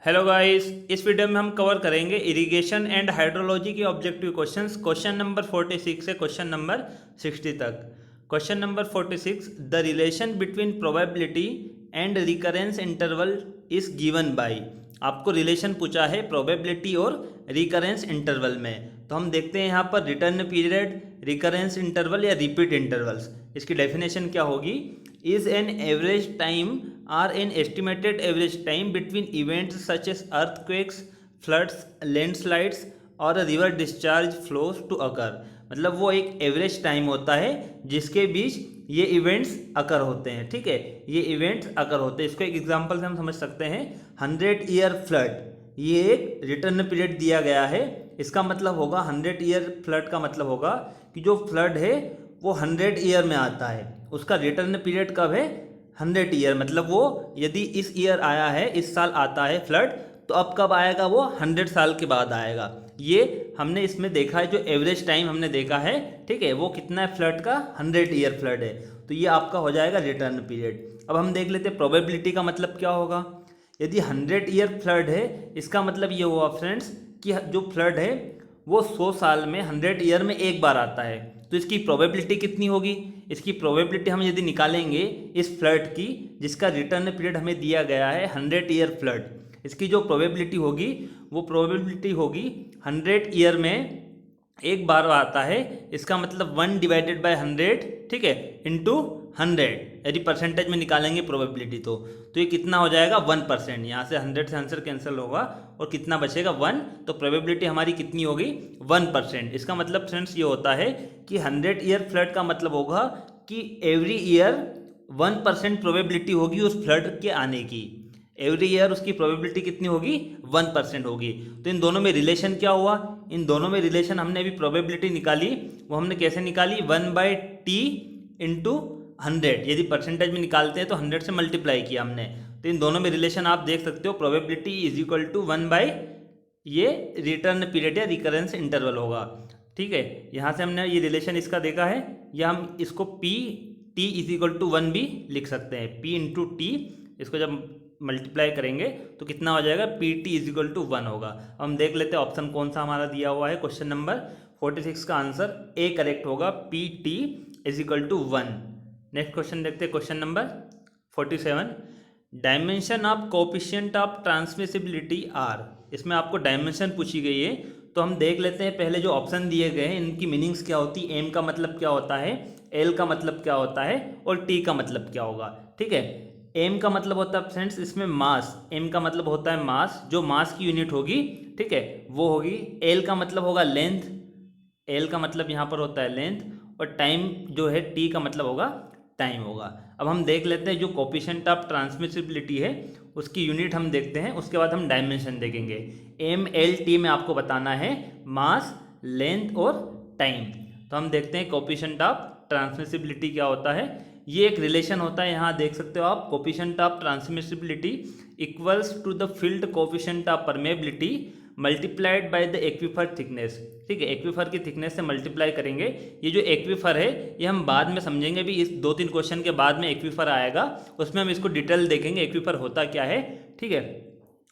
Hello guys, इस video में हम कवर करेंगे इरिगेशन एंड हाइड्रोलॉजी के ऑब्जेक्टिव क्वेश्चंस। क्वेश्चन नंबर 46 से क्वेश्चन नंबर 60 तक। Question number 46, the relation between probability and recurrence interval is given by. आपको relation पूछा है प्रोबेबिलिटी और रिकरेंस इंटरवल में। तो हम देखते हैं यहाँ पर रिटर्न पीरियड, रिकरेंस इंटरवल या रिपीट इंटरवल्स। इसकी डेफिनेशन क्या होगी? is an average time or an estimated average time between events such as earthquakes, floods, landslides और river discharge flows to occur। मतलब वो एक एवरेज टाइम होता है जिसके बीच ये इवेंट्स अकर होते हैं। ठीक है, ये इवेंट्स अकर होते हैं। इसको एक एग्जांपल से हम समझ सकते हैं। 100 ईयर फ्लड, ये एक रिटर्न पीरियड दिया गया है। इसका मतलब होगा 100 ईयर फ्लड का मतलब होगा कि जो फ्लड है वो 100 ईयर में आता है। उसका रिटर्न पीरियड कब है? 100 ईयर। मतलब वो यदि इस ईयर आया है, इस साल आता है फ्लड, तो अब कब आएगा? वो 100 साल के बाद आएगा। ये हमने इसमें देखा है, जो एवरेज टाइम हमने देखा है। ठीक है, वो कितना है फ्लड का? 100 ईयर फ्लड है। तो ये आपका हो जाएगा रिटर्न पीरियड। अब हम देख लेते हैं प्रोबेबिलिटी का मतलब क्या होगा। यदि 100 ईयर फ्लड है, इसका मतलब ये हुआ फ्रेंड्स कि जो फ्लड है वो 100 साल में 100 ईयर में एक बार आता है। तो इसकी प्रोबेबिलिटी कितनी होगी? इसकी प्रोबेबिलिटी हम यदि निकालेंगे इस फ्लड की, जिसका रिटर्न पीरियड हमें दिया गया है 100 ईयर फ्लड, इसकी जो प्रोबेबिलिटी होगी वो प्रोबेबिलिटी होगी 100 ईयर में एक बार आता है। इसका मतलब 1 डिवाइडेड बाय 100, ठीक है, इंटू 100। यदि परसेंटेज में निकालेंगे प्रोबेबिलिटी तो ये कितना हो जाएगा? 1%। यहाँ से 100 से आंसर कैंसिल होगा और कितना बचेगा? 1। तो प्रोबेबिलिटी हमारी कितनी होगी? 1%। इसका मतलब फ्रेंड्स ये होता है कि 100 ईयर फ्लड का मतलब होगा कि एवरी ईयर 1% प्रोबेबिलिटी होगी उस फ्लड के आने की। एवरी ईयर उसकी प्रोबेबिलिटी कितनी होगी? 1% होगी। तो इन दोनों में रिलेशन क्या हुआ? इन दोनों में रिलेशन हमने अभी प्रोबेबिलिटी निकाली, वो हमने कैसे निकाली? 1/t into 100। यदि परसेंटेज में निकालते हैं तो 100 से मल्टीप्लाई किया हमने। तो इन दोनों में रिलेशन आप देख सकते हो, probability is equal to 1 by ये रिटर्न पीरियड या रिकरेंस इंटरवल होगा। ठीक है, यहाँ से हमने ये रिलेशन इसका देखा है, या हम इसको p t is equal to 1 भी लिख सकते हैं। p इंटू टी, इसको जब मल्टीप्लाई करेंगे तो कितना हो जाएगा? P T is equal to 1 होगा। अब हम देख लेते हैं ऑप्शन कौन सा हमारा दिया हुआ है। क्वेश्चन नंबर 46 का आंसर ए करेक्ट होगा, P T is equal to 1। Next question देखते हैं, question number 47, dimension of coefficient of transmissibility are. इसमें आपको डायमेंशन पूछी गई है। तो हम देख लेते हैं पहले जो ऑप्शन दिए गए हैं इनकी मीनिंग्स क्या होती है। एम का मतलब क्या होता है, एल का मतलब क्या होता है और टी का मतलब क्या होगा। ठीक है, एम का मतलब होता है फ्रेंड्स इसमें मास। एम का मतलब होता है मास, जो मास की यूनिट होगी, ठीक है, वो होगी। एल का मतलब होगा लेंथ, एल का मतलब यहाँ पर होता है लेंथ। और टाइम जो है टी का मतलब होगा टाइम होगा। अब हम देख लेते हैं जो कोफिशिएंट ऑफ ट्रांसमिसिबिलिटी है उसकी यूनिट हम देखते हैं, उसके बाद हम डायमेंशन देखेंगे। एम एल टी में आपको बताना है मास, लेंथ और टाइम। तो हम देखते हैं कोफिशिएंट ऑफ ट्रांसमिसिबिलिटी क्या होता है। ये एक रिलेशन होता है, यहाँ देख सकते हो आप, coefficient of transmissibility equals to the field coefficient of permeability multiplied by the aquifer thickness. ठीक है, एक्वीफर की थिकनेस से मल्टीप्लाई करेंगे। ये जो एक्वीफर है ये हम बाद में समझेंगे भी, इस 2-3 क्वेश्चन के बाद में एक्वीफर आएगा, उसमें हम इसको डिटेल देखेंगे एक्वीफर होता क्या है। ठीक है,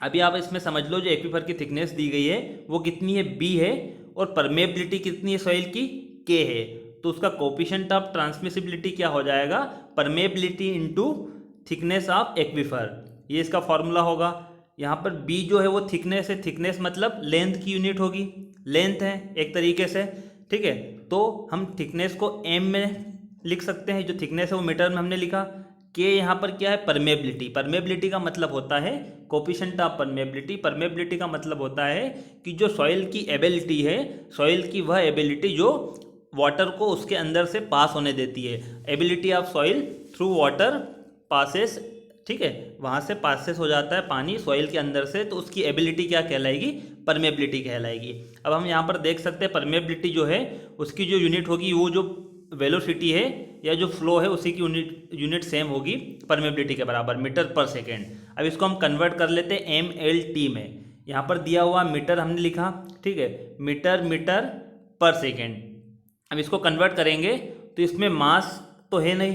अभी आप इसमें समझ लो जो एक्वीफर की थिकनेस दी गई है वो कितनी है? b है। और परमेबिलिटी कितनी है सॉइल की? k है। तो उसका कोफिशिएंट ऑफ ट्रांसमिसिबिलिटी क्या हो जाएगा? Permeability into thickness of aquifer. ये इसका फॉर्मूला होगा। यहाँ पर b जो है वो थिकनेस है, थिकनेस मतलब लेंथ की यूनिट होगी, लेंथ है एक तरीके से। ठीक है, तो हम थिकनेस को m में लिख सकते हैं, जो थिकनेस है वो मीटर में हमने लिखा। k यहाँ पर क्या है? परमेबिलिटी। परमेबिलिटी का मतलब होता है कोफिशिएंट ऑफ परमेबिलिटी। परमेबिलिटी का मतलब होता है कि जो सॉइल की एबिलिटी है, सॉइल की वह एबिलिटी जो वाटर को उसके अंदर से पास होने देती है। Ability of soil through water passes, ठीक है, वहाँ से पासेस हो जाता है पानी सॉइल के अंदर से, तो उसकी एबिलिटी क्या कहलाएगी? परमेबिलिटी कहलाएगी। अब हम यहाँ पर देख सकते हैं परमेबिलिटी जो है उसकी जो यूनिट होगी वो जो वेलोसिटी है या जो फ्लो है उसी की यूनिट सेम होगी परमेबिलिटी के बराबर, मीटर पर सेकेंड। अब इसको हम कन्वर्ट कर लेते हैं एम एल टी में। यहाँ पर दिया हुआ मीटर हमने लिखा, ठीक है, मीटर पर सेकेंड। अब इसको कन्वर्ट करेंगे तो इसमें मास तो है नहीं,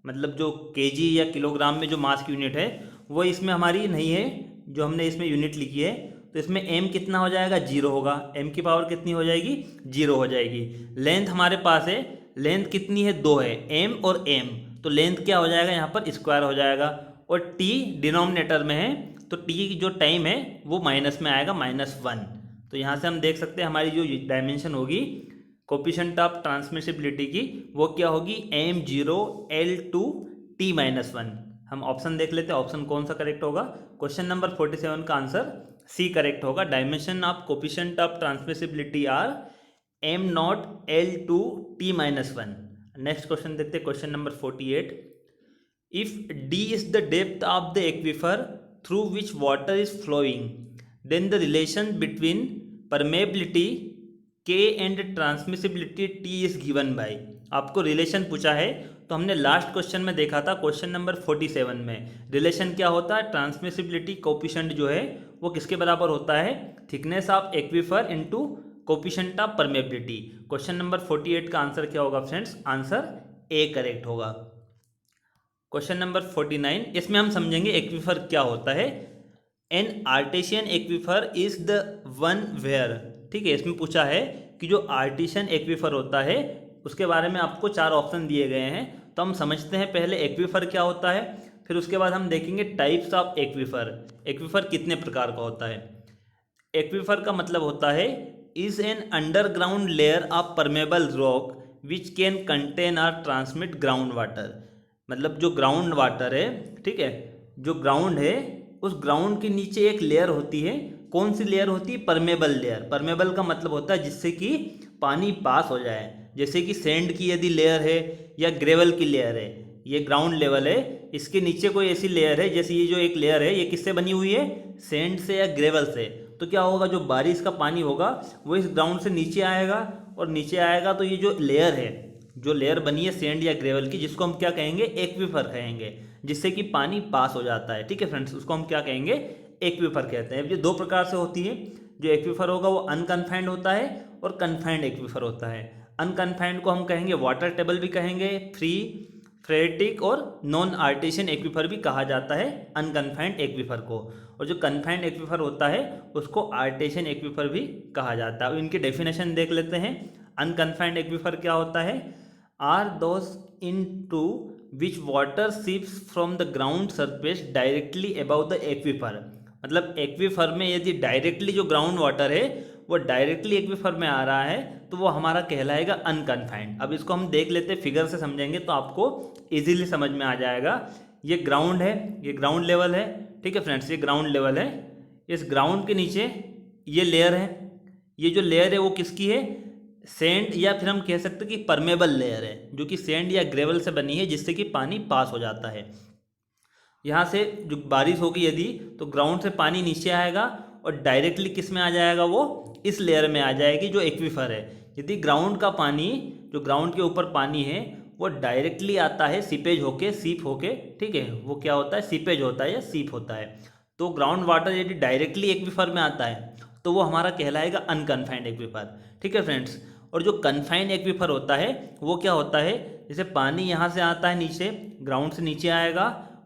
मतलब जो केजी या किलोग्राम में जो मास की यूनिट है वो इसमें हमारी नहीं है, जो हमने इसमें यूनिट लिखी है, तो इसमें m कितना हो जाएगा, 0 होगा। m की पावर कितनी हो जाएगी, 0 हो जाएगी। लेंथ हमारे पास है, लेंथ कितनी है, 2 है, m और m, तो लेंथ क्या हो जाएगा यहाँ पर, स्क्वायर हो जाएगा। और t डिनोमिनेटर में है, तो t की जो टाइम है वो माइनस में आएगा, -1। तो यहाँ से हम देख सकते हैं हमारी जो डायमेंशन होगी कोफिशिएंट ऑफ ट्रांसमिसिबिलिटी की, वो क्या होगी, m0 L2 t-1। हम ऑप्शन देख लेते हैं, ऑप्शन कौन सा करेक्ट होगा। क्वेश्चन नंबर 47 का आंसर सी करेक्ट होगा। Dimension of coefficient of transmissibility are m0 L2 t-1। Next question देखते हैं, question number 48। If d is the depth of the aquifer through which water is flowing, then the relation between permeability K and transmissibility T is given by. आपको relation पूछा है, तो हमने last question में देखा था, क्वेश्चन नंबर 47 में relation क्या होता है, ट्रांसमिसिबिलिटी कोफिशिएंट जो है वो किसके बराबर होता है, thickness of aquifer into coefficient of permeability. Question number 48 का आंसर क्या होगा फ्रेंड्स, आंसर ए करेक्ट होगा। क्वेश्चन नंबर 49, इसमें हम समझेंगे एक्वीफर क्या होता है। An artesian aquifer is the one where, ठीक है, इसमें पूछा है कि जो आर्टिशियन एक्वीफर होता है उसके बारे में आपको 4 ऑप्शन दिए गए हैं। तो हम समझते हैं पहले एक्वीफर क्या होता है, फिर उसके बाद हम देखेंगे टाइप्स ऑफ एक्वीफर, एक्वीफर कितने प्रकार का होता है। एक्वीफर का मतलब होता है is an underground layer of permeable rock which can contain और ट्रांसमिट ग्राउंड वाटर। मतलब जो ग्राउंड वाटर है, ठीक है, जो ग्राउंड है उस ग्राउंड के नीचे एक लेयर होती है। कौन सी लेयर होती है, परमेबल लेयर। परमेबल का मतलब होता है जिससे कि पानी पास हो जाए। जैसे कि सैंड की यदि लेयर है या ग्रेवल की लेयर है, ये ग्राउंड लेवल है, इसके नीचे कोई ऐसी लेयर है, जैसे ये जो एक लेयर है ये किससे बनी हुई है, सैंड से या ग्रेवल से, तो क्या होगा, जो बारिश का पानी होगा वो इस ग्राउंड से नीचे आएगा, और नीचे आएगा तो ये जो लेयर है, जो लेयर बनी है सैंड या ग्रेवल की, जिसको हम क्या कहेंगे, एक्वीफर कहेंगे, जिससे कि पानी पास हो जाता है। ठीक है फ्रेंड्स, उसको हम क्या कहेंगे, एक्वीफर कहते हैं। ये 2 प्रकार से होती है। जो एक्वीफर होगा वो अनकन्फाइंड होता है और कन्फाइंड एक्वीफर होता है। अनकन्फाइंड को हम कहेंगे वाटर टेबल भी कहेंगे, फ्री, फ्रेटिक और नॉन आर्टिशियन एक्वीफर भी कहा जाता है अनकन्फाइंड एक्वीफर को। और जो कन्फाइंड एक्वीफर होता है उसको आर्टिशियन एक्वीफर भी कहा जाता है। इनकी डेफिनेशन देख लेते हैं। अनकन्फाइंड एक्वीफर क्या होता है, are those into which water seeps from the ground surface directly about the aquifer. मतलब एक्वीफर में यदि डायरेक्टली जो ग्राउंड वाटर है वो डायरेक्टली एक्वीफर में आ रहा है तो वो हमारा कहलाएगा अनकन्फाइंड। अब इसको हम देख लेते हैं, फिगर से समझेंगे तो आपको इजीली समझ में आ जाएगा। ये ग्राउंड है, ये ग्राउंड लेवल है, ठीक है फ्रेंड्स, ये ग्राउंड लेवल है। इस ग्राउंड के नीचे ये लेयर है, ये जो लेयर है वो किसकी है, सैंड, या फिर हम कह सकते हैं कि परमेबल लेयर है, जो कि सैंड या ग्रेवल से बनी है, जिससे कि पानी पास हो जाता है। यहाँ से जो बारिश होगी यदि, तो ग्राउंड से पानी नीचे आएगा और डायरेक्टली किस में आ जाएगा, वो इस लेयर में आ जाएगी जो एक्वीफर है। यदि ग्राउंड का पानी, जो ग्राउंड के ऊपर पानी है, वो डायरेक्टली आता है सीपेज होके, सीप होके, ठीक है, वो क्या होता है, सीपेज होता है या सीप होता है। तो ग्राउंड वाटर यदि डायरेक्टली एक्वीफर में आता है तो वो हमारा कहलाएगा अनकन्फाइंड एक्वीफर। ठीक है फ्रेंड्स। और जो कन्फाइंड एक्वीफर होता है वो क्या होता है, जैसे पानी यहाँ से आता है नीचे, ग्राउंड से नीचे आएगा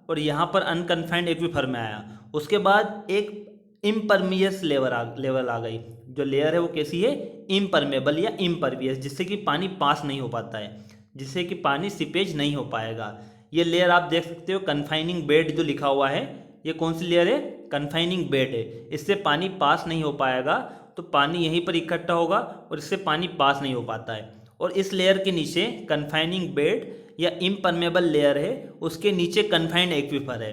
और यहाँ पर अनकन्फाइंड एक्वीफर में आया, उसके बाद एक इम्परमियस लेवल आ गई। जो लेयर है वो कैसी है, इम्परमेबल या इम्परवियस, जिससे कि पानी पास नहीं हो पाता है, जिससे कि पानी सीपेज नहीं हो पाएगा। ये लेयर आप देख सकते हो, कन्फाइनिंग बेड जो लिखा हुआ है, ये कौन सी लेयर है, कन्फाइनिंग बेड है। इससे पानी पास नहीं हो पाएगा, तो पानी यहीं पर इकट्ठा होगा और इससे पानी पास नहीं हो पाता है। और इस लेयर के नीचे कन्फाइनिंग बेड या इम्परमेबल लेयर है, उसके नीचे कन्फाइंड एक्वीफर है।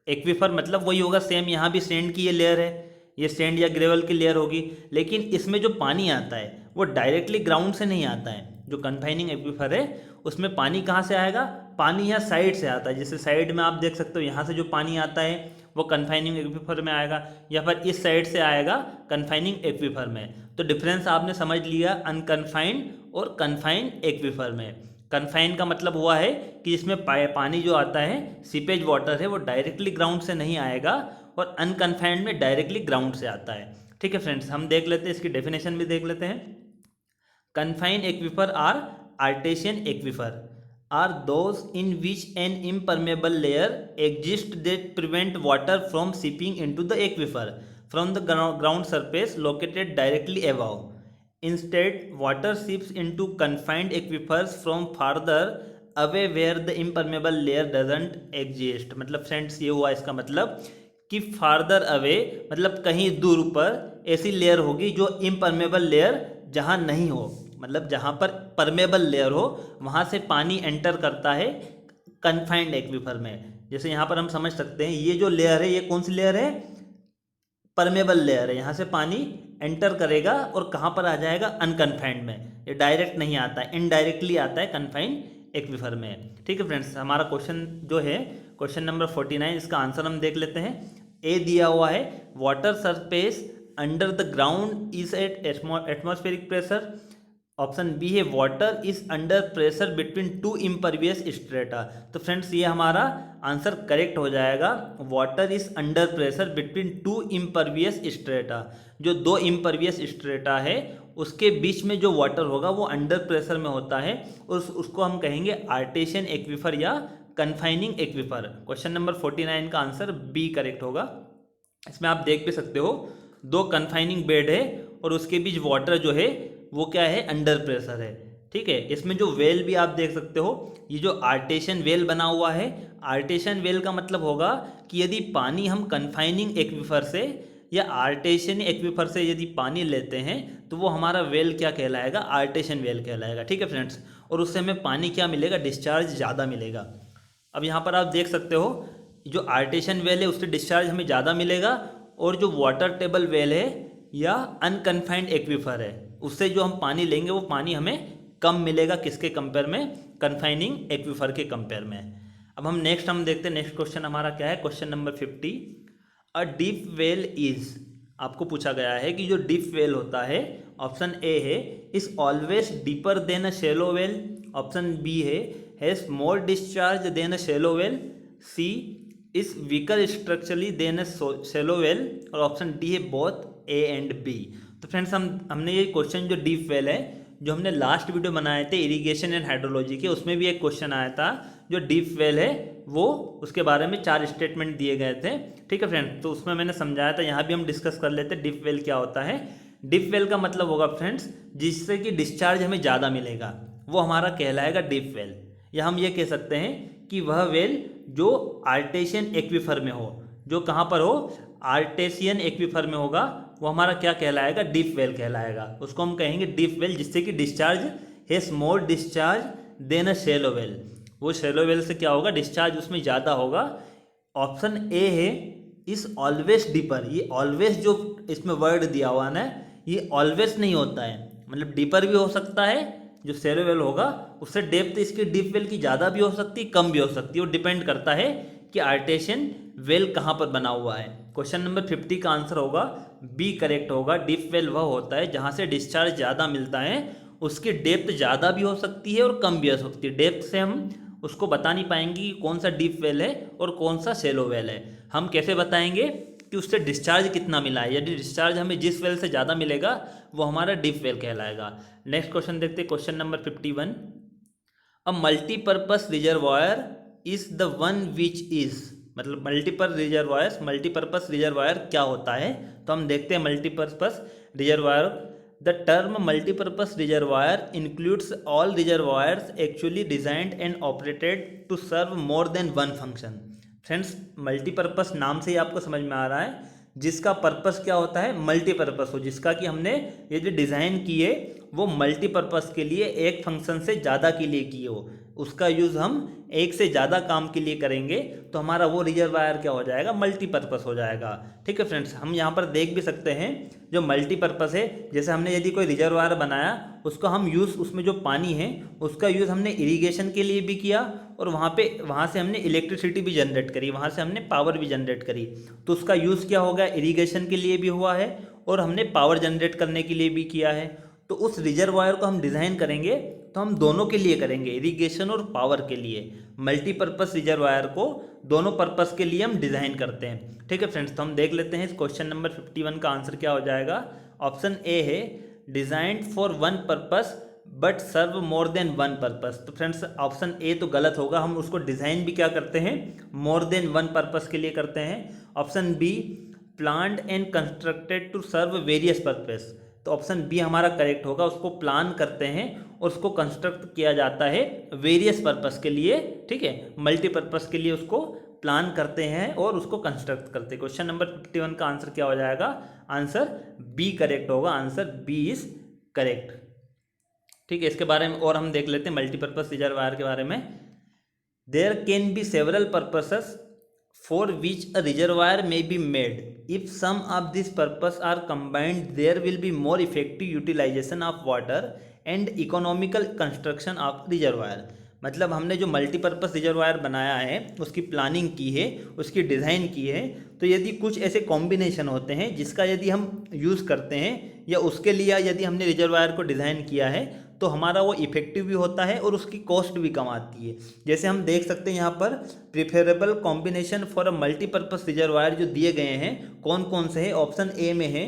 एक्वीफर मतलब वही होगा, सेम यहाँ भी सैंड की ये लेयर है, ये सैंड या ग्रेवल की लेयर होगी, लेकिन इसमें जो पानी आता है वो डायरेक्टली ग्राउंड से नहीं आता है। जो कन्फाइनिंग एक्वीफर है उसमें पानी कहाँ से आएगा, पानी यहाँ साइड से आता है। जैसे साइड में आप देख सकते हो, यहाँ से जो पानी आता है वो कन्फाइनिंग एक्वीफर में आएगा, या फिर इस साइड से आएगा कन्फाइनिंग एक्वीफर में। तो डिफरेंस आपने समझ लिया अनकन्फाइंड और कन्फाइंड एक्वीफर में। कन्फाइंड का मतलब हुआ है कि जिसमें पानी जो आता है, सीपेज वाटर है, वो डायरेक्टली ग्राउंड से नहीं आएगा, और अनकन्फाइंड में डायरेक्टली ग्राउंड से आता है। ठीक है फ्रेंड्स, हम देख लेते हैं, इसकी डेफिनेशन भी देख लेते हैं। Confined aquifer or artesian aquifer. Are those in which an impermeable layer exist that prevent water from seeping into the aquifer from the ground surface located directly above. Instead, water seeps into confined aquifers from farther away where the impermeable layer doesn't exist. मतलब friends ये हुआ इसका मतलब कि farther away मतलब कहीं दूर पर ऐसी लेयर होगी जो इम्परमेबल लेयर जहाँ नहीं हो, मतलब जहाँ पर परमेबल लेयर हो वहाँ से पानी एंटर करता है कन्फाइंड एक्विफर में. जैसे यहाँ पर हम समझ सकते हैं ये जो लेयर है ये कौन सी लेयर है, परमेबल लेयर है. यहाँ से पानी एंटर करेगा और कहाँ पर आ जाएगा, अनकन्फाइंड में. ये डायरेक्ट नहीं आता है, इनडायरेक्टली आता है कन्फाइंड एक्विफर में. ठीक है फ्रेंड्स, हमारा क्वेश्चन जो है क्वेश्चन नंबर 49, इसका आंसर हम देख लेते हैं. ए दिया हुआ है water surface under the ground is at atmospheric pressure. Option B है water is under pressure between two impervious strata. तो फ्रेंड्स ये हमारा आंसर करेक्ट हो जाएगा. Water is under pressure between two impervious strata. जो दो इम्परवियस स्ट्रेटा है उसके बीच में जो वाटर होगा वो अंडर प्रेशर में होता है, उसको हम कहेंगे आर्टेशियन एक्विफर या कन्फाइनिंग एक्विफर. क्वेश्चन नंबर 49 का आंसर बी करेक्ट होगा. इसमें आप देख भी सकते हो दो कन्फाइनिंग बेड है और उसके बीच वाटर जो है वो क्या है, अंडर प्रेशर है. ठीक है, इसमें जो वेल भी आप देख सकते हो, ये जो आर्टेशियन वेल बना हुआ है, आर्टेशियन वेल का मतलब होगा कि यदि पानी हम कन्फाइनिंग एक्विफर से या आर्टेशियन एक्विफर से यदि पानी लेते हैं तो वो हमारा वेल क्या कहलाएगा, आर्टेशियन वेल कहलाएगा. ठीक है फ्रेंड्स, और उससे हमें पानी क्या मिलेगा, डिस्चार्ज ज़्यादा मिलेगा. अब यहाँ पर आप देख सकते हो जो आर्टेशियन वेल है उससे डिस्चार्ज हमें ज़्यादा मिलेगा, और जो वाटर टेबल वेल है या अनकन्फाइंड एक्विफर है उससे जो हम पानी लेंगे वो पानी हमें कम मिलेगा. किसके कंपेयर में, कन्फाइनिंग एक्विफर के कंपेयर में. अब हम देखते हैं नेक्स्ट क्वेश्चन हमारा क्या है. Question number 50, a deep well is, आपको पूछा गया है कि जो डीप वेल होता है, ऑप्शन ए है is always deeper than a shallow well. Option B has more discharge than a shallow well. C is weaker structurally than a shallow well. और ऑप्शन डी है बोथ ए एंड बी. तो friends हमने ये question जो deep well है, जो हमने last video बनाए थे इरिगेशन एंड हाइड्रोलॉजी के, उसमें भी एक क्वेश्चन आया था जो डीप वेल है वो उसके बारे में 4 स्टेटमेंट दिए गए थे. ठीक है फ्रेंड्स, तो उसमें मैंने समझाया था, यहाँ भी हम डिस्कस कर लेते हैं डीप वेल क्या होता है. डीप वेल का मतलब होगा फ्रेंड्स जिससे कि डिस्चार्ज हमें ज़्यादा मिलेगा, वो हमारा कहलाएगा डीप वेल. या हम ये कह सकते हैं कि वह वेल जो आर्टेशियन एक्विफर में हो, जो कहाँ पर हो, आर्टेशियन एक्विफर में होगा, वो हमारा क्या कहलाएगा, डीप वेल कहलाएगा. उसको हम कहेंगे डीप वेल जिससे कि discharge has more discharge than a shallow well. वो शैलो वेल से क्या होगा, डिस्चार्ज उसमें ज़्यादा होगा. ऑप्शन ए है इज ऑलवेज डीपर. ये ऑलवेज जो इसमें वर्ड दिया हुआ ना, ये ऑलवेज नहीं होता है, मतलब डीपर भी हो सकता है. जो शैलो वेल होगा उससे डेप्थ इसकी डीप वेल की ज़्यादा भी हो सकती है, कम भी हो सकती है. वो डिपेंड करता है कि आर्टेशियन वेल कहाँ पर बना हुआ है. क्वेश्चन नंबर 50 का आंसर होगा बी करेक्ट होगा. डीप वेल वह होता है जहाँ से डिस्चार्ज ज़्यादा मिलता है, उसकी डेप्थ ज़्यादा भी हो सकती है और कम भी हो सकती है. डेप्थ से हम उसको बता नहीं पाएंगे कि कौन सा डीप वेल है और कौन सा शैलो वेल है. हम कैसे बताएंगे कि उससे डिस्चार्ज कितना मिला है. यदि डिस्चार्ज हमें जिस वेल से ज़्यादा मिलेगा वो हमारा डीप वेल कहलाएगा. नेक्स्ट क्वेश्चन देखते हैं, question number 51, a multipurpose reservoir is the one which is, मतलब मल्टीपर्पस रिजर्वायर क्या होता है. तो हम देखते हैं multipurpose reservoir. The term multipurpose reservoir includes all reservoirs actually designed and operated to serve more than one function. Friends multipurpose नाम से ही आपको समझ में आ रहा है जिसका पर्पस क्या होता है, मल्टीपर्पस हो, जिसका कि हमने ये जो डिज़ाइन किए वो मल्टीपर्पस के लिए, एक फंक्शन से ज़्यादा के लिए किए हो, उसका यूज़ हम एक से ज़्यादा काम के लिए करेंगे तो हमारा वो रिजर्वायर क्या हो जाएगा, मल्टीपर्पस हो जाएगा. ठीक है फ्रेंड्स, हम यहाँ पर देख भी सकते हैं जो मल्टीपर्पस है, जैसे हमने यदि कोई रिजर्वायर बनाया उसको हम यूज़, उसमें जो पानी है उसका यूज़ हमने इरिगेशन के लिए भी किया और वहाँ से हमने इलेक्ट्रिसिटी भी जनरेट करी, वहाँ से हमने पावर भी जनरेट करी. तो उसका यूज़ क्या हो गया, इरिगेशन के लिए भी हुआ है और हमने पावर जनरेट करने के लिए भी किया है. तो उस रिजर्वायर को हम डिज़ाइन करेंगे तो हम दोनों के लिए करेंगे, इरिगेशन और पावर के लिए. मल्टीपर्पस रिजर्वायर को दोनों पर्पस के लिए हम डिज़ाइन करते हैं. ठीक है फ्रेंड्स, तो हम देख लेते हैं इस क्वेश्चन नंबर 51 का आंसर क्या हो जाएगा. ऑप्शन ए है designed for one purpose but serve more than one purpose. तो फ्रेंड्स ऑप्शन ए तो गलत होगा, हम उसको डिज़ाइन भी क्या करते हैं, मोर देन वन पर्पस के लिए करते हैं। Option B planned and constructed to serve various purpose. तो ऑप्शन बी हमारा करेक्ट होगा, उसको प्लान करते हैं और उसको कंस्ट्रक्ट किया जाता है वेरियस पर्पस के लिए, ठीक है, मल्टीपर्पस के लिए उसको प्लान करते हैं और उसको कंस्ट्रक्ट करते हैं। क्वेश्चन नंबर 51 का आंसर क्या हो जाएगा, आंसर बी करेक्ट होगा, आंसर बी इज करेक्ट। ठीक है, इसके बारे में और हम देख लेते हैं मल्टीपर्पस रिजर्वायर के बारे में। There can be several purposes for which a reservoir may be made if some of this purpose are combined there will be more effective utilisation of water and economical construction of reservoir. मतलब हमने जो multipurpose reservoir बनाया है, उसकी planning की है, उसकी design की है, तो यदि कुछ ऐसे कॉम्बिनेशन होते हैं जिसका यदि हम यूज़ करते हैं या उसके लिए यदि हमने रिजर्वायर को डिज़ाइन किया है तो हमारा वो इफेक्टिव भी होता है और उसकी कॉस्ट भी कम आती है। जैसे हम देख सकते हैं यहाँ पर preferable combination for a multipurpose reservoir जो दिए गए हैं कौन कौन से हैं। ऑप्शन ए में है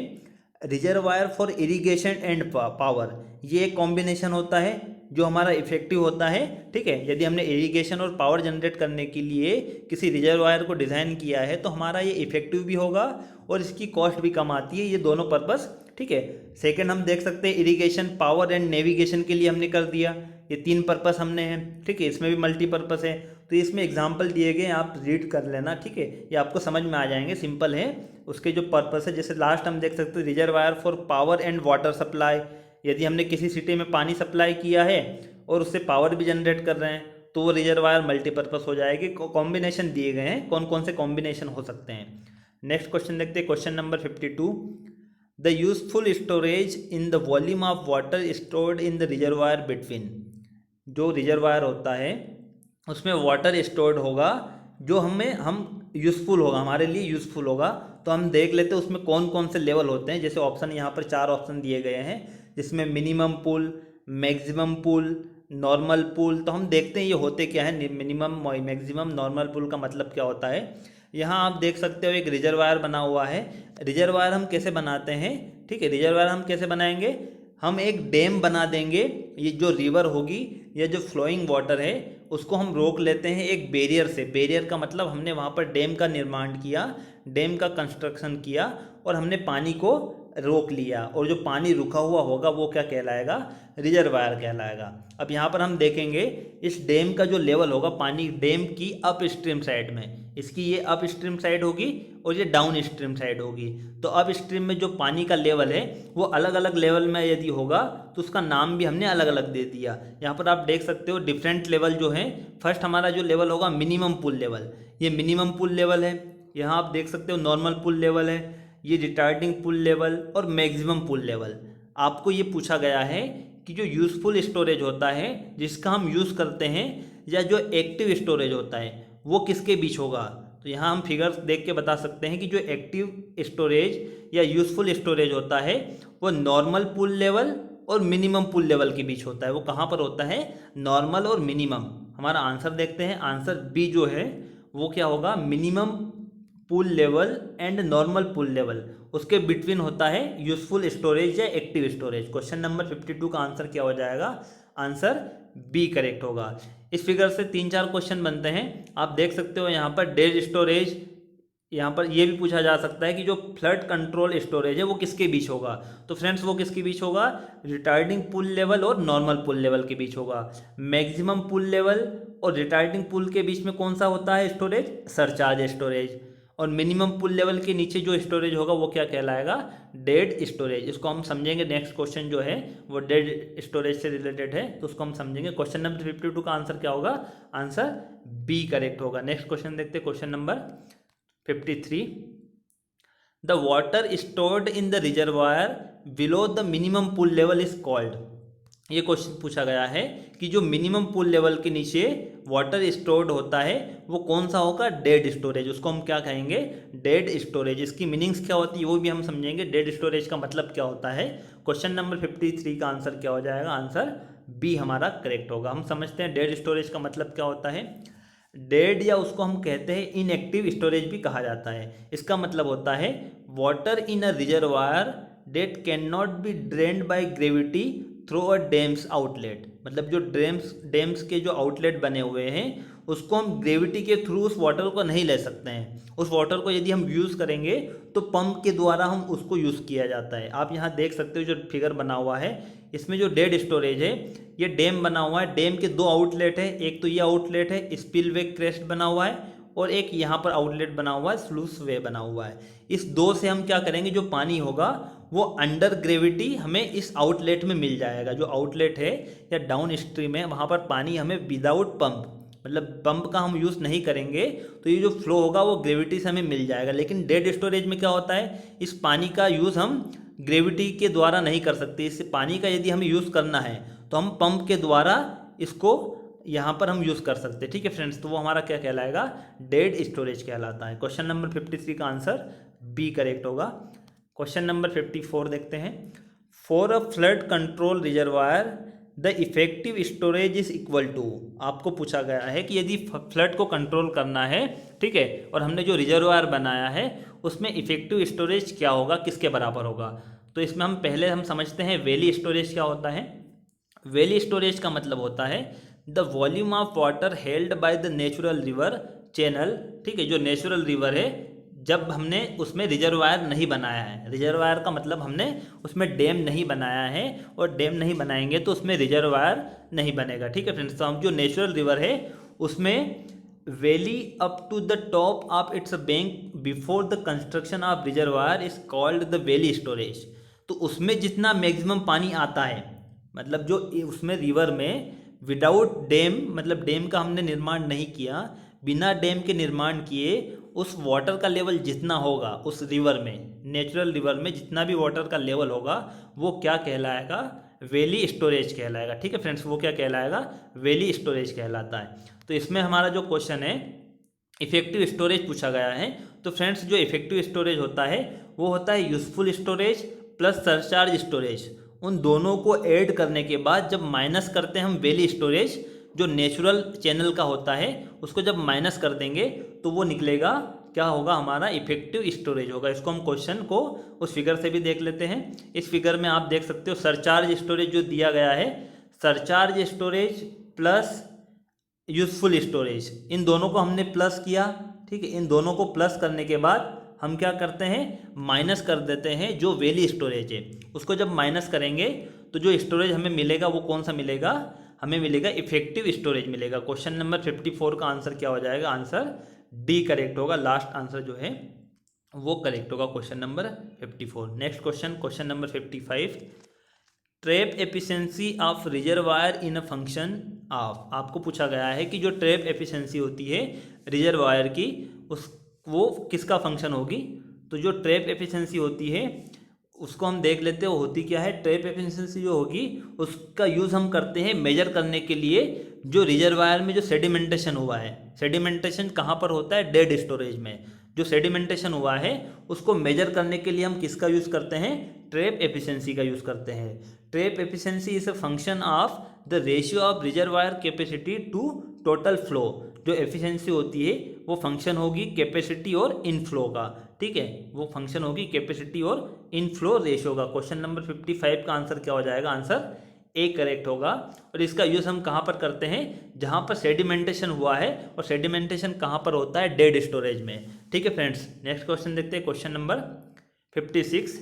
reservoir for irrigation and power, ये एक कॉम्बिनेशन होता है जो हमारा इफेक्टिव होता है। ठीक है, यदि हमने इरिगेशन और पावर जनरेट करने के लिए किसी रिजर्वायर को डिज़ाइन किया है तो हमारा ये इफेक्टिव भी होगा और इसकी कॉस्ट भी कम आती है, ये दोनों पर्पस। ठीक है, सेकंड हम देख सकते हैं इरिगेशन, पावर एंड नेविगेशन के लिए हमने कर दिया, ये 3 पर्पस हमने हैं। ठीक है, इसमें भी मल्टीपर्पस है, तो इसमें एग्जाम्पल दिए गए, आप रीड कर लेना। ठीक है, ये आपको समझ में आ जाएंगे, सिंपल है उसके जो पर्पस है। जैसे लास्ट हम देख सकते हैं reservoir for power and water supply, यदि हमने किसी सिटी में पानी सप्लाई किया है और उससे पावर भी जनरेट कर रहे हैं तो वो रिजर्वायर मल्टीपर्पस हो जाएगी। कॉम्बिनेशन दिए गए हैं, कौन कौन से कॉम्बिनेशन हो सकते हैं। नेक्स्ट क्वेश्चन देखते हैं, question number 52। The useful storage in the volume of water stored in the reservoir between. जो रिजर्वायर होता है उसमें वाटर स्टोर्ड होगा जो हम यूज़फुल होगा, हमारे लिए यूज़फुल होगा। तो हम देख लेते हैं उसमें कौन कौन से लेवल होते हैं। जैसे ऑप्शन यहाँ पर 4 ऑप्शन दिए गए हैं जिसमें minimum pool, maximum pool, normal pool. तो हम देखते हैं ये होते क्या है, मिनिमम, मैक्सिमम, नॉर्मल पूल का मतलब क्या होता है। यहाँ आप देख सकते हो एक रिजर्वायर बना हुआ है। रिजर्वायर हम कैसे बनाते हैं, ठीक है, रिजर्वायर हम कैसे बनाएंगे, हम एक डैम बना देंगे। ये जो रिवर होगी या जो फ्लोइंग वाटर है उसको हम रोक लेते हैं एक बैरियर से। बैरियर का मतलब हमने वहाँ पर डैम का निर्माण किया, डैम का कंस्ट्रक्शन किया और हमने पानी को रोक लिया, और जो पानी रुका हुआ होगा वो क्या कहलाएगा, रिजर्वायर कहलाएगा। अब यहाँ पर हम देखेंगे इस डैम का जो लेवल होगा पानी डैम की अप स्ट्रीम साइड में, इसकी ये अप स्ट्रीम साइड होगी और ये डाउन स्ट्रीम साइड होगी। तो अप स्ट्रीम में जो पानी का लेवल है वो अलग अलग लेवल में यदि होगा तो उसका नाम भी हमने अलग अलग दे दिया। यहाँ पर आप देख सकते हो डिफरेंट लेवल जो है। फर्स्ट हमारा जो लेवल होगा मिनिमम पूल लेवल, ये मिनिमम पूल लेवल है। यहाँ आप देख सकते हो नॉर्मल पूल लेवल है, ये रिटार्डिंग पूल लेवल और मैक्सिमम पूल लेवल। आपको ये पूछा गया है कि जो यूज़फुल स्टोरेज होता है जिसका हम यूज़ करते हैं या जो एक्टिव स्टोरेज होता है वो किसके बीच होगा। तो यहाँ हम फिगर्स देख के बता सकते हैं कि जो एक्टिव स्टोरेज या यूज़फुल स्टोरेज होता है वो नॉर्मल पूल लेवल और मिनिमम पूल लेवल के बीच होता है। वो कहाँ पर होता है, नॉर्मल और मिनिमम। हमारा आंसर देखते हैं, आंसर बी जो है वो क्या होगा, minimum pool level and normal pool level, उसके बिटवीन होता है यूजफुल स्टोरेज या एक्टिव स्टोरेज। क्वेश्चन नंबर 52 का आंसर क्या हो जाएगा, आंसर बी करेक्ट होगा। इस फिगर से 3-4 क्वेश्चन बनते हैं। आप देख सकते हो यहाँ पर डेड स्टोरेज, यहाँ पर ये भी पूछा जा सकता है कि जो फ्लड कंट्रोल स्टोरेज है वो किसके बीच होगा। तो फ्रेंड्स वो किसके बीच होगा, रिटार्डिंग पूल लेवल और नॉर्मल पूल लेवल के बीच होगा। मैक्सिमम पूल लेवल और रिटार्डिंग पूल के बीच में कौन सा होता है स्टोरेज, सरचार्ज स्टोरेज। और मिनिमम पूल लेवल के नीचे जो स्टोरेज होगा वो क्या कहलाएगा, डेड स्टोरेज। इसको हम समझेंगे, नेक्स्ट क्वेश्चन जो है वो डेड स्टोरेज से रिलेटेड है तो उसको हम समझेंगे। क्वेश्चन नंबर 52 का आंसर क्या होगा, आंसर बी करेक्ट होगा। नेक्स्ट क्वेश्चन देखते हैं, question number 53। The water stored in the reservoir below the minimum pool level is called. ये क्वेश्चन पूछा गया है कि जो मिनिमम पूल लेवल के नीचे वाटर स्टोर्ड होता है वो कौन सा होगा, डेड स्टोरेज। उसको हम क्या कहेंगे, डेड स्टोरेज। इसकी मीनिंग्स क्या होती है वो भी हम समझेंगे, डेड स्टोरेज का मतलब क्या होता है। क्वेश्चन नंबर 53 का आंसर क्या हो जाएगा, आंसर बी हमारा करेक्ट होगा। हम समझते हैं डेड स्टोरेज का मतलब क्या होता है। डेड या उसको हम कहते हैं इनएक्टिव स्टोरेज भी कहा जाता है। इसका मतलब होता है water in a reservoir date can not be drained by gravity through a dams outlet, मतलब जो डैम्स के जो आउटलेट बने हुए हैं उसको हम ग्रेविटी के थ्रू उस वाटर को नहीं ले सकते हैं। उस वाटर को यदि हम यूज़ करेंगे तो पंप के द्वारा हम उसको यूज़ किया जाता है। आप यहाँ देख सकते हो जो फिगर बना हुआ है, इसमें जो डेड स्टोरेज है ये डैम बना हुआ है। डैम के दो आउटलेट है, एक तो ये आउटलेट है स्पिलवे क्रेस्ट बना हुआ है और एक यहाँ पर आउटलेट बना हुआ है स्लूस वे बना हुआ है। इस दो से हम क्या करेंगे, जो पानी होगा वो अंडर ग्रेविटी हमें इस आउटलेट में मिल जाएगा। जो आउटलेट है या डाउन स्ट्रीम है वहाँ पर पानी हमें विदाउट पंप, मतलब पंप का हम यूज़ नहीं करेंगे तो ये जो फ्लो होगा वो ग्रेविटी से हमें मिल जाएगा। लेकिन डेड स्टोरेज में क्या होता है, इस पानी का यूज़ हम ग्रेविटी के द्वारा नहीं कर सकते। इस पानी का यदि हमें यूज़ करना है तो हम पंप के द्वारा इसको यहाँ पर हम यूज़ कर सकते हैं। ठीक है फ्रेंड्स, तो वो हमारा क्या कहलाएगा, डेड स्टोरेज कहलाता है। क्वेश्चन नंबर 53 का आंसर बी करेक्ट होगा। क्वेश्चन नंबर 54 देखते हैं। For a flood control reservoir the effective storage is equal to, आपको पूछा गया है कि यदि फ्लड को कंट्रोल करना है, ठीक है, और हमने जो रिजर्वायर बनाया है उसमें इफेक्टिव स्टोरेज क्या होगा, किसके बराबर होगा। तो इसमें हम पहले समझते हैं वैली स्टोरेज क्या होता है। वैली स्टोरेज का मतलब होता है the volume of water held by the natural river channel, ठीक है, जो नेचुरल रिवर है जब हमने उसमें रिजर्वायर नहीं बनाया है। रिजर्वायर का मतलब हमने उसमें डैम नहीं बनाया है, और डैम नहीं बनाएंगे तो उसमें रिजर्वायर नहीं बनेगा। ठीक है फ्रेंड्स, तो हम जो नेचुरल रिवर है उसमें valley up to the top of its bank before the construction of reservoir is called the valley storage. तो उसमें जितना मैक्सिमम पानी आता है, मतलब जो उसमें रिवर में विदाउट डैम, मतलब डैम का हमने निर्माण नहीं किया, बिना डैम के निर्माण किए उस वाटर का लेवल जितना होगा उस रिवर में, नेचुरल रिवर में जितना भी वाटर का लेवल होगा वो क्या कहलाएगा, वैली स्टोरेज कहलाएगा। ठीक है फ्रेंड्स, वो क्या कहलाएगा, वैली स्टोरेज कहलाता है। तो इसमें हमारा जो क्वेश्चन है इफेक्टिव स्टोरेज पूछा गया है। तो फ्रेंड्स जो इफेक्टिव स्टोरेज होता है वो होता है useful storage plus surcharge storage. उन दोनों को ऐड करने के बाद जब माइनस करते हैं हम वैली स्टोरेज, जो नेचुरल चैनल का होता है उसको जब माइनस कर देंगे तो वो निकलेगा, क्या होगा, हमारा इफेक्टिव स्टोरेज होगा। इसको हम क्वेश्चन को उस फिगर से भी देख लेते हैं। इस फिगर में आप देख सकते हो सरचार्ज स्टोरेज जो दिया गया है, surcharge storage plus useful storage, इन दोनों को हमने प्लस किया। ठीक है, इन दोनों को प्लस करने के बाद हम क्या करते हैं, माइनस कर देते हैं जो वैली स्टोरेज है। उसको जब माइनस करेंगे तो जो स्टोरेज हमें मिलेगा वो कौन सा मिलेगा, हमें मिलेगा इफेक्टिव स्टोरेज मिलेगा। क्वेश्चन नंबर 54 का आंसर क्या हो जाएगा, आंसर डी करेक्ट होगा। लास्ट आंसर जो है वो करेक्ट होगा, question number 54। Next question, question number 55, trap efficiency of reservoir in a function of. आपको पूछा गया है कि जो ट्रैप एफिशिएंसी होती है रिजर्वायर की वो किसका फंक्शन होगी। तो जो ट्रैप एफिशिएंसी होती है उसको हम देख लेते हैं, वो होती क्या है। ट्रैप एफिशिएंसी जो होगी उसका यूज़ हम करते हैं मेजर करने के लिए जो रिजर्वायर में जो सेडिमेंटेशन हुआ है। सेडिमेंटेशन कहाँ पर होता है, डेड स्टोरेज में। जो सेडिमेंटेशन हुआ है उसको मेजर करने के लिए हम किसका यूज़ करते हैं, ट्रैप एफिशिएंसी का यूज़ करते हैं। Trap efficiency is a function of the ratio of reservoir capacity to total flow. जो एफिशिएंसी होती है वो फंक्शन होगी कैपेसिटी और इनफ्लो का। ठीक है, वो फंक्शन होगी कैपेसिटी और इनफ्लो रेशियो का। क्वेश्चन नंबर 55 का आंसर क्या हो जाएगा, आंसर ए करेक्ट होगा। और इसका यूज़ हम कहाँ पर करते हैं, जहाँ पर सेडिमेंटेशन हुआ है, और सेडिमेंटेशन कहाँ पर होता है, डेड स्टोरेज में। ठीक है फ्रेंड्स, नेक्स्ट क्वेश्चन देखते हैं, question number 56,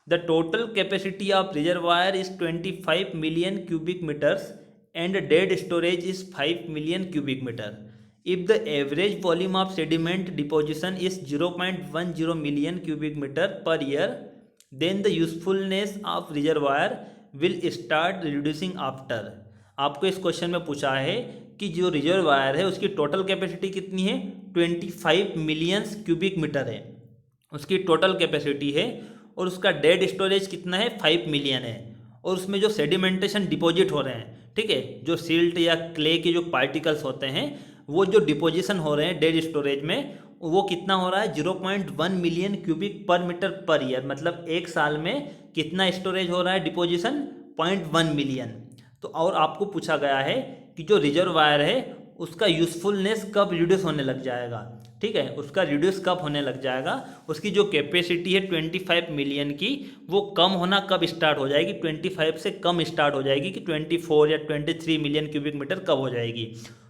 the total capacity of reservoir is 25 million cubic metres and dead storage is 5 million cubic metre. If the average volume of sediment deposition is 0.10 million cubic meter per year, then the usefulness of reservoir will start reducing after। आपको इस question में पूछा है कि जो reservoir है उसकी total capacity कितनी है, 25 मिलियन क्यूबिक मीटर है उसकी टोटल कैपेसिटी है, और उसका डेड स्टोरेज कितना है, 5 मिलियन है। और उसमें जो सेडिमेंटेशन डिपॉजिट हो रहे हैं, ठीक है, जो सिल्ट या क्ले के जो पार्टिकल्स होते हैं वो जो डिपोजिशन हो रहे हैं डेड स्टोरेज में, वो कितना हो रहा है, 0.1 मिलियन क्यूबिक पर मीटर पर ईयर। मतलब एक साल में कितना स्टोरेज हो रहा है डिपोजिशन, 0.1 मिलियन। तो और आपको पूछा गया है कि जो रिजर्वायर है उसका यूजफुलनेस कब रिड्यूस होने लग जाएगा। ठीक है, उसका रिड्यूस कब होने लग जाएगा, उसकी जो कैपेसिटी है 25 मिलियन की, वो कम होना कब स्टार्ट हो जाएगी, 25 से कम स्टार्ट हो जाएगी कि 24 या 23 मिलियन क्यूबिक मीटर कब हो जाएगी।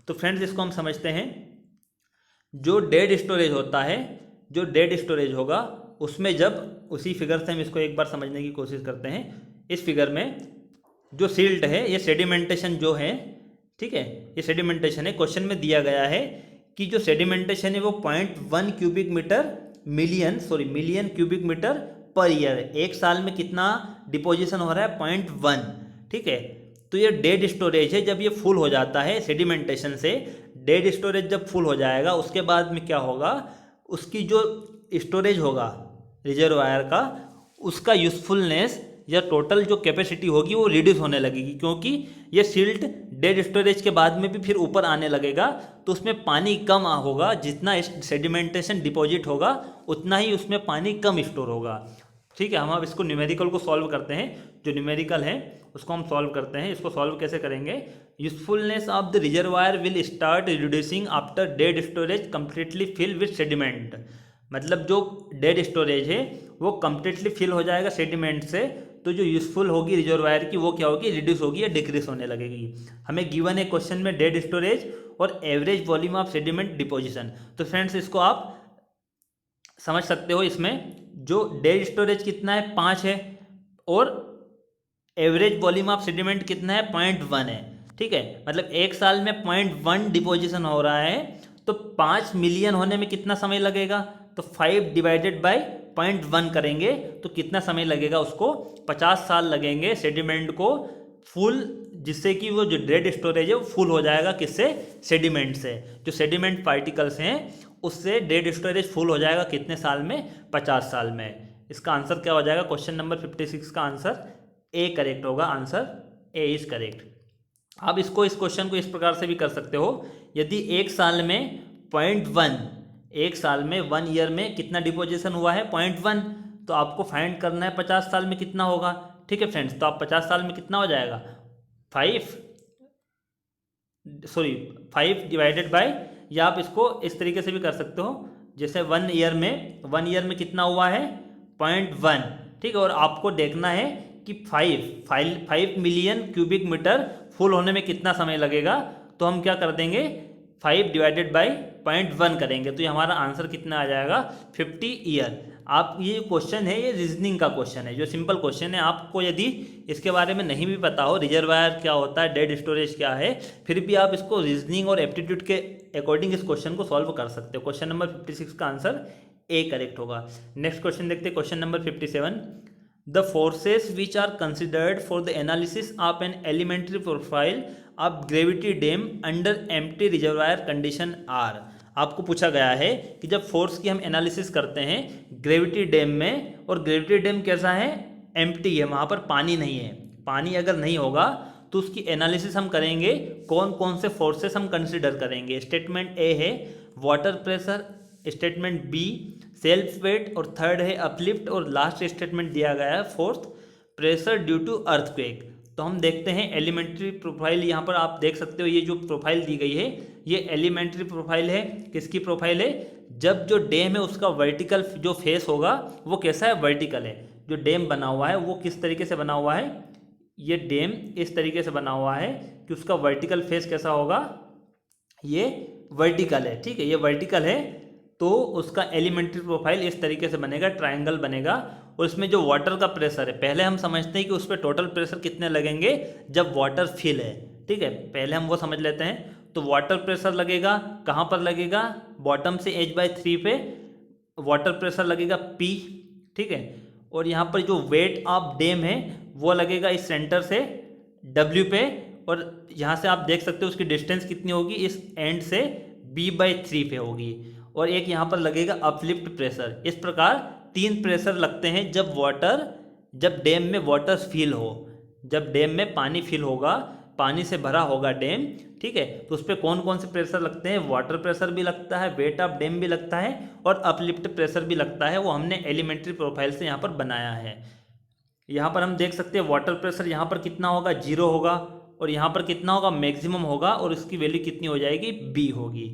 तो फ्रेंड्स इसको हम समझते हैं, जो डेड स्टोरेज होता है, जो डेड स्टोरेज होगा उसमें जब, उसी फिगर से हम इसको एक बार समझने की कोशिश करते हैं। इस फिगर में जो सिल्ट है, ये सेडिमेंटेशन जो है, ठीक है, ये सेडिमेंटेशन है। क्वेश्चन में दिया गया है कि जो सेडिमेंटेशन है वो 0.1 cubic metre million cubic metre per year है। एक साल में कितना डिपोजिशन हो रहा है, 0.1, ठीक है। तो ये डेड स्टोरेज है, जब ये फुल हो जाता है सेडिमेंटेशन से, डेड स्टोरेज जब फुल हो जाएगा उसके बाद में क्या होगा, उसकी जो स्टोरेज होगा रिजर्वायर का, उसका यूजफुलनेस या टोटल जो कैपेसिटी होगी वो रिड्यूस होने लगेगी, क्योंकि ये सिल्ट डेड स्टोरेज के बाद में भी फिर ऊपर आने लगेगा, तो उसमें पानी कम होगा। जितना सेडिमेंटेशन डिपॉजिट होगा उतना ही उसमें पानी कम स्टोर होगा, ठीक है। हम अब इसको न्यूमेरिकल को सॉल्व करते हैं, जो न्यूमेरिकल है उसको हम सॉल्व करते हैं। इसको सॉल्व कैसे करेंगे, usefulness of the reservoir will start reducing after dead storage completely fill with sediment. मतलब जो डेड स्टोरेज है वो कम्प्लीटली फिल हो जाएगा सेडिमेंट से, तो जो यूजफुल होगी रिजर्वायर की वो क्या होगी, रिड्यूस होगी या डिक्रीज होने लगेगी। हमें गिवन है क्वेश्चन में डेड स्टोरेज और average volume of sediment deposition. तो फ्रेंड्स इसको आप समझ सकते हो, इसमें जो डेड स्टोरेज कितना है 5 है और एवरेज वॉल्यूम ऑफ सेडिमेंट कितना है 0.1 है, ठीक है। मतलब एक साल में 0.1 डिपोजिशन हो रहा है, तो 5 मिलियन होने में कितना समय लगेगा, तो 5 डिवाइडेड बाय 0.1 करेंगे तो कितना समय लगेगा, उसको 50 साल लगेंगे सेडिमेंट को फुल, जिससे कि वो जो डेड स्टोरेज है वो फुल हो जाएगा, किससे, सेडिमेंट से। जो सेडिमेंट पार्टिकल्स हैं उससे डेड स्टोरेज फुल हो जाएगा कितने साल में, 50 साल में। इसका आंसर क्या हो जाएगा, क्वेश्चन नंबर 56 का आंसर ए करेक्ट होगा, आंसर ए इज करेक्ट। आप इसको, इस क्वेश्चन को इस प्रकार से भी कर सकते हो, यदि एक साल में 0.1, एक साल में 1 ईयर में कितना डिपोजिशन हुआ है 0.1, तो आपको फाइंड करना है 50 साल में कितना होगा, ठीक है फ्रेंड्स। तो आप 50 साल में कितना हो जाएगा, 5 डिवाइडेड बाय, या आप इसको इस तरीके से भी कर सकते हो, जैसे 1 ईयर में कितना हुआ है 0.1, ठीक है। और आपको देखना है कि 5 मिलियन क्यूबिक मीटर फुल होने में कितना समय लगेगा, तो हम क्या कर देंगे, 5 डिवाइडेड बाई 0.1 करेंगे, तो ये हमारा आंसर कितना आ जाएगा, 50 ईयर। आप, ये क्वेश्चन है, ये रीजनिंग का क्वेश्चन है, जो सिंपल क्वेश्चन है। आपको यदि इसके बारे में नहीं भी पता हो, रिजर्वायर क्या होता है, डेड स्टोरेज क्या है, फिर भी आप इसको रीजनिंग और एप्टीट्यूड के अकॉर्डिंग इस क्वेश्चन को सॉल्व कर सकते हो। क्वेश्चन नंबर 56 का आंसर ए करेक्ट होगा। नेक्स्ट क्वेश्चन देखते हैं, question number 57। The forces which are considered for the analysis of an elementary profile of gravity dam under empty reservoir condition are। आपको पूछा गया है कि जब फोर्स की हम एनालिसिस करते हैं ग्रेविटी डैम में, और ग्रेविटी डैम कैसा है, एम्प्टी है, वहाँ पर पानी नहीं है। पानी अगर नहीं होगा तो उसकी एनालिसिस हम करेंगे, कौन कौन से फोर्सेस हम कंसिडर करेंगे। स्टेटमेंट ए है water pressure, statement B self weight, और थर्ड है अपलिफ्ट, और लास्ट स्टेटमेंट दिया गया है fourth pressure due to earthquake. तो हम देखते हैं एलिमेंट्री प्रोफाइल, यहाँ पर आप देख सकते हो, ये जो प्रोफाइल दी गई है ये एलिमेंट्री प्रोफाइल है। किसकी प्रोफाइल है, जब जो डैम है उसका वर्टिकल जो फेस होगा वो कैसा है, वर्टिकल है। जो डैम बना हुआ है वो किस तरीके से बना हुआ है, ये डैम इस तरीके से बना हुआ है कि उसका वर्टिकल फेस कैसा होगा, ये वर्टिकल है, ठीक है, ये वर्टिकल है। तो उसका एलिमेंट्री प्रोफाइल इस तरीके से बनेगा, ट्रायंगल बनेगा। और इसमें जो वाटर का प्रेशर है, पहले हम समझते हैं कि उस पर टोटल प्रेशर कितने लगेंगे जब वाटर फिल है, ठीक है, पहले हम वो समझ लेते हैं। तो वाटर प्रेशर लगेगा, कहाँ पर लगेगा, बॉटम से h/3 पे वाटर प्रेशर लगेगा P, ठीक है। और यहाँ पर जो वेट ऑफ डैम है वो लगेगा इस सेंटर से W पे, और यहाँ से आप देख सकते हो उसकी डिस्टेंस कितनी होगी, इस एंड से B/3 पे होगी। और एक यहाँ पर लगेगा अपलिफ्ट प्रेशर। इस प्रकार 3 प्रेशर लगते हैं जब डैम में वाटर फिल हो, जब डैम में पानी फिल होगा, पानी से भरा होगा डैम, ठीक है। तो उस पर कौन कौन से प्रेशर लगते हैं, वाटर प्रेशर भी लगता है, वेट ऑफ डैम भी लगता है, और अपलिफ्ट प्रेशर भी लगता है। वो हमने एलिमेंट्री प्रोफाइल से यहाँ पर बनाया है। यहाँ पर हम देख सकते हैं वाटर प्रेशर यहाँ पर कितना होगा, 0 होगा, और यहाँ पर कितना होगा, मैक्सिमम होगा, और उसकी वैल्यू कितनी हो जाएगी, B होगी।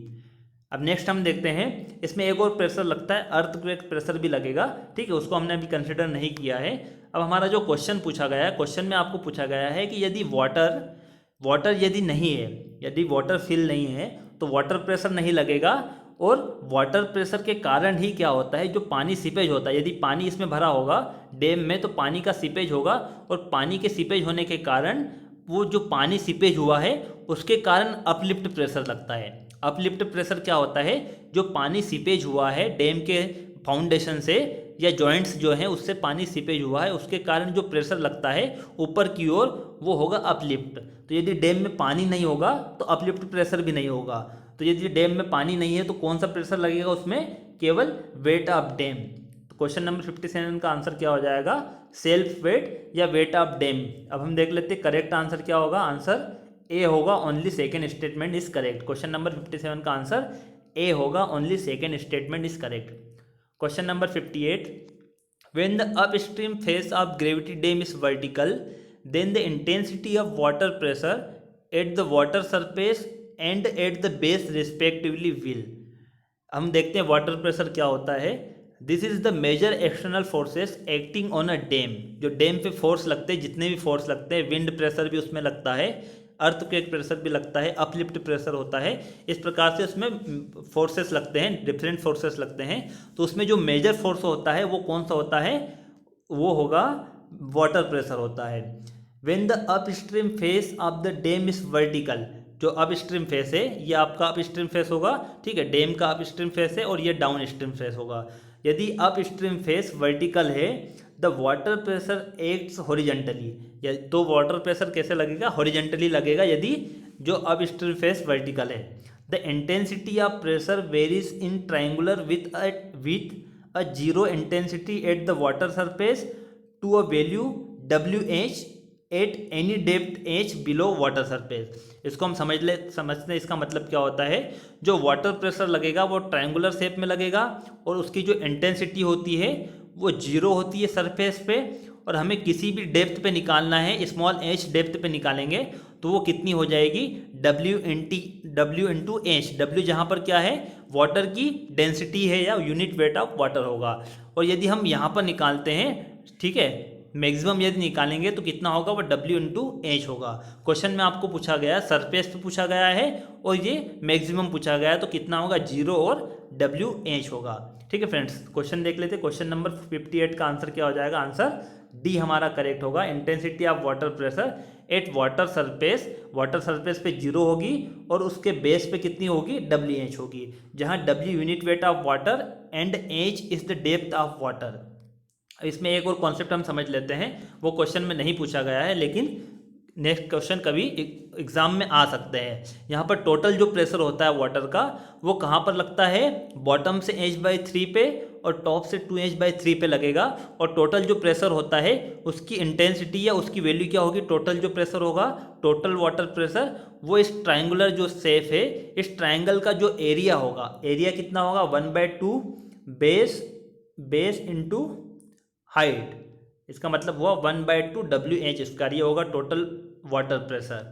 अब नेक्स्ट हम देखते हैं, इसमें एक और प्रेशर लगता है, अर्थक्वेक प्रेशर भी लगेगा, ठीक है, उसको हमने अभी कंसिडर नहीं किया है। अब हमारा जो क्वेश्चन पूछा गया है, क्वेश्चन में आपको पूछा गया है कि यदि वाटर यदि नहीं है, यदि वाटर फिल नहीं है तो वाटर प्रेशर नहीं लगेगा, और वाटर प्रेशर के कारण ही क्या होता है, जो पानी सीपेज होता है, यदि पानी इसमें भरा होगा डैम में तो पानी का सीपेज होगा, और पानी के सीपेज होने के कारण वो जो पानी सीपेज हुआ है उसके कारण अपलिफ्ट प्रेशर लगता है। अपलिफ्ट प्रेशर क्या होता है, जो पानी सीपेज हुआ है डैम के फाउंडेशन से या जॉइंट्स जो हैं उससे पानी सीपेज हुआ है, उसके कारण जो प्रेशर लगता है ऊपर की ओर वो होगा अपलिफ्ट। तो यदि डैम में पानी नहीं होगा तो अपलिफ्ट प्रेशर भी नहीं होगा। तो यदि डैम में पानी नहीं है तो कौन सा प्रेशर लगेगा उसमें, केवल वेट ऑफ डैम। तो क्वेश्चन नंबर 57 का आंसर क्या हो जाएगा, सेल्फ वेट या वेट ऑफ डैम। अब हम देख लेते हैं करेक्ट आंसर क्या होगा, आंसर ए होगा, only second statement is correct. Question number 57 का आंसर ए होगा, only second statement is correct. Question number 58, when the upstream face of gravity dam is vertical, then the intensity of water pressure at the water surface and at the base respectively will। हम देखते हैं water pressure क्या होता है। This is the major external forces acting on a dam. जो dam पे force लगते हैं, जितने भी फोर्स लगते हैं, विंड प्रेशर भी उसमें लगता है, अर्थक्वेक प्रेशर भी लगता है, अपलिफ्ट प्रेशर होता है, इस प्रकार से उसमें फोर्सेस लगते हैं, डिफरेंट फोर्सेस लगते हैं। तो उसमें जो मेजर फोर्स होता है वो कौन सा होता है, वो होगा वाटर प्रेशर होता है। When the upstream face of the dam is vertical, जो अपस्ट्रीम फेस है ये आपका अपस्ट्रीम फेस होगा, ठीक है, डैम का अपस्ट्रीम फेस है, और ये डाउन स्ट्रीम फेस होगा। यदि अपस्ट्रीम फेस वर्टिकल है, the water pressure acts horizontally, तो वाटर प्रेशर कैसे लगेगा, हॉरिजेंटली लगेगा यदि जो अपस्ट्रीम फेस वर्टिकल है। The intensity of pressure varies in triangular with a zero intensity at the water surface to a value WH at any depth H below water surface. इसको हम समझते हैं, इसका मतलब क्या होता है, जो वाटर प्रेशर लगेगा वो ट्रायंगुलर शेप में लगेगा, और उसकी जो इंटेंसिटी होती है वो जीरो होती है सरफेस पे, और हमें किसी भी डेप्थ पे निकालना है, स्मॉल h डेप्थ पे निकालेंगे तो वो कितनी हो जाएगी, W इंटू H। W जहाँ पर क्या है, वाटर की डेंसिटी है या यूनिट वेट ऑफ वाटर होगा। और यदि हम यहाँ पर निकालते हैं, ठीक है, मैक्सिमम यदि निकालेंगे तो कितना होगा, वो W इंटू H होगा। क्वेश्चन में आपको पूछा गया, सरफेस पे पूछा गया है और ये मैक्सिमम पूछा गया है, तो कितना होगा, 0 और WH होगा। ठीक है फ्रेंड्स, क्वेश्चन देख लेते हैं। क्वेश्चन नंबर 58 का आंसर क्या हो जाएगा, आंसर डी हमारा करेक्ट होगा। Intensity of water pressure at water surface पे 0 होगी, और उसके बेस पे कितनी होगी, WH होगी, जहाँ W unit weight of water and H is the depth of water. इसमें एक और कॉन्सेप्ट हम समझ लेते हैं, वो क्वेश्चन में नहीं पूछा गया है, लेकिन नेक्स्ट क्वेश्चन कभी एग्जाम में आ सकते हैं। यहाँ पर टोटल जो प्रेशर होता है वाटर का, वो कहाँ पर लगता है, बॉटम से H/3 पे और टॉप से 2H/3 पे लगेगा। और टोटल जो प्रेशर होता है उसकी इंटेंसिटी या उसकी वैल्यू क्या होगी, टोटल जो प्रेशर होगा, टोटल वाटर प्रेशर, वो इस ट्राइंगुलर जो शेप है, इस ट्राइंगल का जो एरिया होगा, एरिया कितना होगा, 1/2 बेस इंटू हाइट। इसका मतलब हुआ 1/2 WH स्क्वायर, ये होगा टोटल वाटर प्रेशर।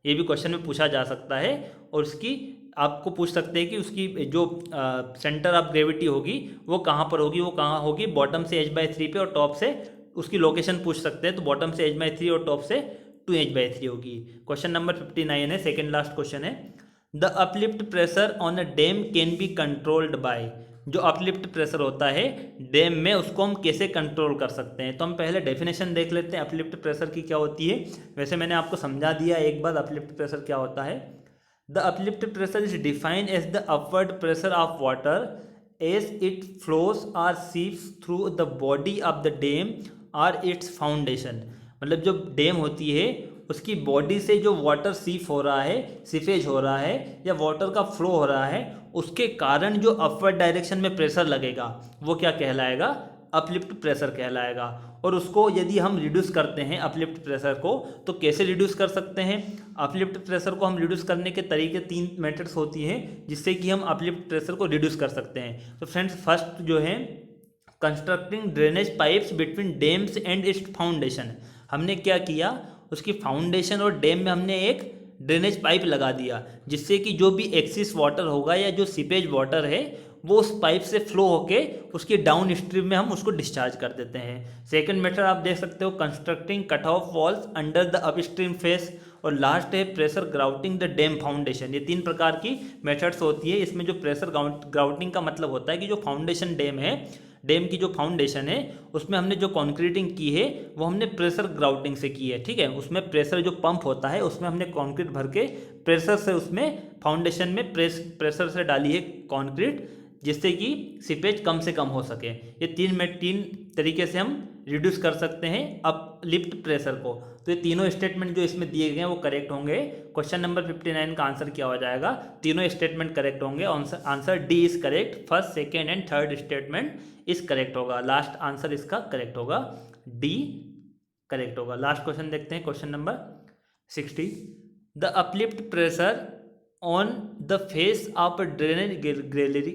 ये भी क्वेश्चन में पूछा जा सकता है, और उसकी आपको पूछ सकते हैं कि उसकी जो सेंटर ऑफ ग्रेविटी होगी वो कहाँ पर होगी, वो कहाँ होगी, बॉटम से H/3 पे और टॉप से, उसकी लोकेशन पूछ सकते हैं, तो बॉटम से H/3 और टॉप से 2H/3 होगी। क्वेश्चन नंबर 59 है, सेकेंड लास्ट क्वेश्चन है। The uplift pressure on a dam can be controlled by, जो अपलिफ्ट प्रेशर होता है डैम में उसको हम कैसे कंट्रोल कर सकते हैं। तो हम पहले डेफिनेशन देख लेते हैं अपलिफ्ट प्रेशर की क्या होती है। वैसे मैंने आपको समझा दिया एक बार अपलिफ्ट प्रेशर क्या होता है। The uplift pressure is defined as the upward pressure of water as it flows और seeps through the body of the dam और इट्स फाउंडेशन। मतलब जो डैम होती है उसकी बॉडी से जो वाटर सीप हो रहा है, सीपेज हो रहा है, या वाटर का फ्लो हो रहा है, उसके कारण जो अपवर्ड डायरेक्शन में प्रेशर लगेगा वो क्या कहलाएगा, अपलिफ्ट प्रेशर कहलाएगा। और उसको यदि हम रिड्यूस करते हैं अपलिफ्ट प्रेशर को, तो कैसे रिड्यूस कर सकते हैं, अपलिफ्ट प्रेशर को हम रिड्यूस करने के तरीके 3 मेथड्स होती हैं जिससे कि हम अपलिफ्ट प्रेशर को रिड्यूस कर सकते हैं। तो फ्रेंड्स, फर्स्ट जो है, constructing drainage pipes between dams and it's foundation. हमने क्या किया, उसकी फाउंडेशन और डैम में हमने एक ड्रेनेज पाइप लगा दिया, जिससे कि जो भी एक्सिस वाटर होगा या जो सीपेज वाटर है वो उस पाइप से फ्लो होके उसकी डाउन स्ट्रीम में हम उसको डिस्चार्ज कर देते हैं। सेकंड मेथड आप देख सकते हो, constructing cut off walls under the upstream face, और लास्ट है pressure grouting the dam foundation. ये 3 प्रकार की मेथड्स होती है। इसमें जो प्रेशर ग्राउटिंग का मतलब होता है कि जो फाउंडेशन डैम है, डैम की जो फाउंडेशन है उसमें हमने जो कंक्रीटिंग की है वो हमने प्रेशर ग्राउटिंग से की है, ठीक है। उसमें प्रेशर जो पंप होता है उसमें हमने कंक्रीट भर के प्रेशर से उसमें फाउंडेशन में प्रेशर से डाली है कंक्रीट, जिससे कि सीपेज कम से कम हो सके। ये 3 तरीके से हम रिड्यूस कर सकते हैं अपलिफ्ट प्रेशर को। तो ये तीनों स्टेटमेंट जो इसमें दिए गए हैं वो करेक्ट होंगे। क्वेश्चन नंबर 59 का आंसर क्या हो जाएगा? तीनों स्टेटमेंट करेक्ट होंगे। Answer D is correct. First, second and third statement is correct होगा। लास्ट आंसर इसका करेक्ट होगा, डी करेक्ट होगा। लास्ट क्वेश्चन देखते हैं, question number 60। The uplift pressure on the face of drainage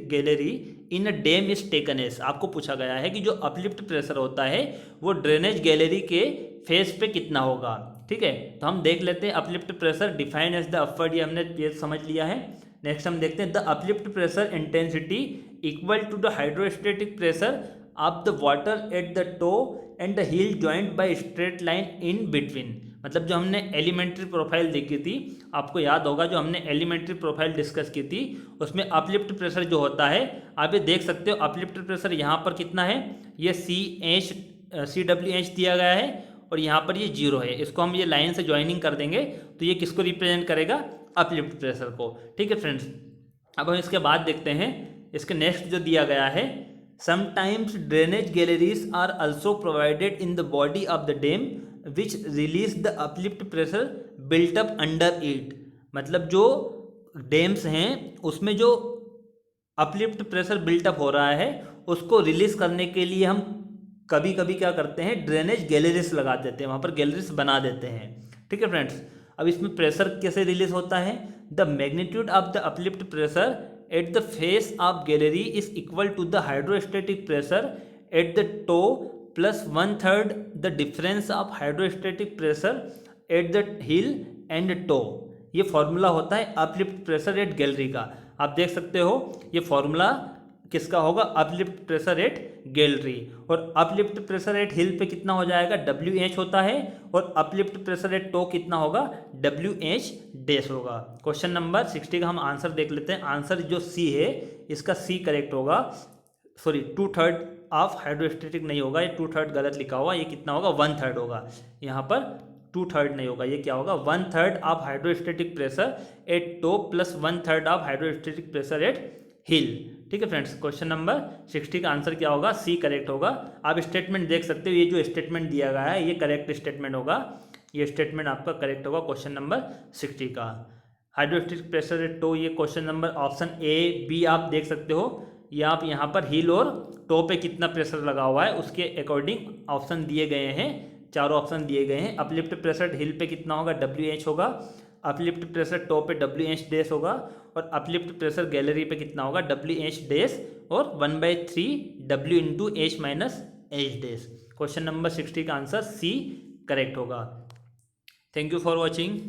gallery in a dam is taken as. आपको पूछा गया है कि जो अपलिफ्ट प्रेशर होता है वो ड्रेनेज गैलरी के फेस पे कितना होगा, ठीक है। तो हम देख लेते हैं uplift pressure define as the upward, ये हमने ये समझ लिया है। नेक्स्ट हम देखते हैं the uplift pressure intensity equal to the hydrostatic pressure of the water at the toe and the heel joint by straight line in between. मतलब जो हमने एलिमेंट्री प्रोफाइल देखी थी, आपको याद होगा जो हमने एलिमेंट्री प्रोफाइल डिस्कस की थी, उसमें अपलिफ्ट प्रेशर जो होता है आप ये देख सकते हो। अपलिफ्ट प्रेशर यहाँ पर कितना है, ये CWH दिया गया है और यहाँ पर ये 0 है। इसको हम ये लाइन से ज्वाइनिंग कर देंगे तो ये किसको रिप्रेजेंट करेगा? अपलिफ्ट प्रेशर को, ठीक है फ्रेंड्स। अब हम इसके बाद देखते हैं, इसके नेक्स्ट जो दिया गया है, sometimes drainage galleries are also provided in the body of the dam which release the uplift pressure built up under it. मतलब जो डैम्स हैं उसमें जो अपलिफ्ट प्रेशर बिल्टअप हो रहा है उसको रिलीज करने के लिए हम कभी कभी क्या करते हैं, ड्रेनेज गैलरीज लगा देते हैं, वहाँ पर गैलरीज बना देते हैं, ठीक है फ्रेंड्स। अब इसमें प्रेशर कैसे रिलीज होता है? The magnitude of the uplift pressure at the face of gallery is equal to the hydrostatic pressure at the toe plus 1/3 the difference of hydrostatic pressure at the heel and toe. ये formula होता है uplift pressure eight gallery का। आप देख सकते हो ये formula किसका होगा? Uplift pressure eight gallery. और अपलिफ्ट प्रेशर एट हिल पे कितना हो जाएगा? WH होता है। और अपलिफ्ट प्रेशर एट टो कितना होगा? WH डैश होगा। क्वेश्चन नंबर 60 का हम आंसर देख लेते हैं। आंसर जो सी है इसका सी करेक्ट होगा। सॉरी, 2/3 ऑफ हाइड्रोस्टेटिक नहीं होगा, ये 2/3 गलत लिखा हुआ। ये कितना होगा? 1/3 होगा। यहाँ पर 2/3 नहीं होगा, ये क्या होगा? 1/3 of hydrostatic pressure at toe plus 1/3 of hydrostatic pressure at heel, ठीक है फ्रेंड्स। क्वेश्चन नंबर 60 का आंसर क्या होगा? सी करेक्ट होगा। आप स्टेटमेंट देख सकते हो, ये जो स्टेटमेंट दिया गया है ये करेक्ट स्टेटमेंट होगा। ये स्टेटमेंट आपका करेक्ट होगा क्वेश्चन नंबर 60 का। हाइड्रोस्टेटिक प्रेशर एट टो, ये question number option A, B आप देख सकते हो। ये आप यहाँ पर हिल और टो पे कितना प्रेशर लगा हुआ है उसके अकॉर्डिंग ऑप्शन दिए गए हैं, चारों ऑप्शन दिए गए हैं। अपलिफ्ट प्रेशर हिल पे कितना होगा? WH होगा। अपलिफ्ट प्रेशर टो पे WH डैश होगा। और अपलिफ्ट प्रेशर गैलरी पे कितना होगा? WH डैश और 1/3 W into H minus H dash. Question number 60 का आंसर सी करेक्ट होगा। Thank you for watching.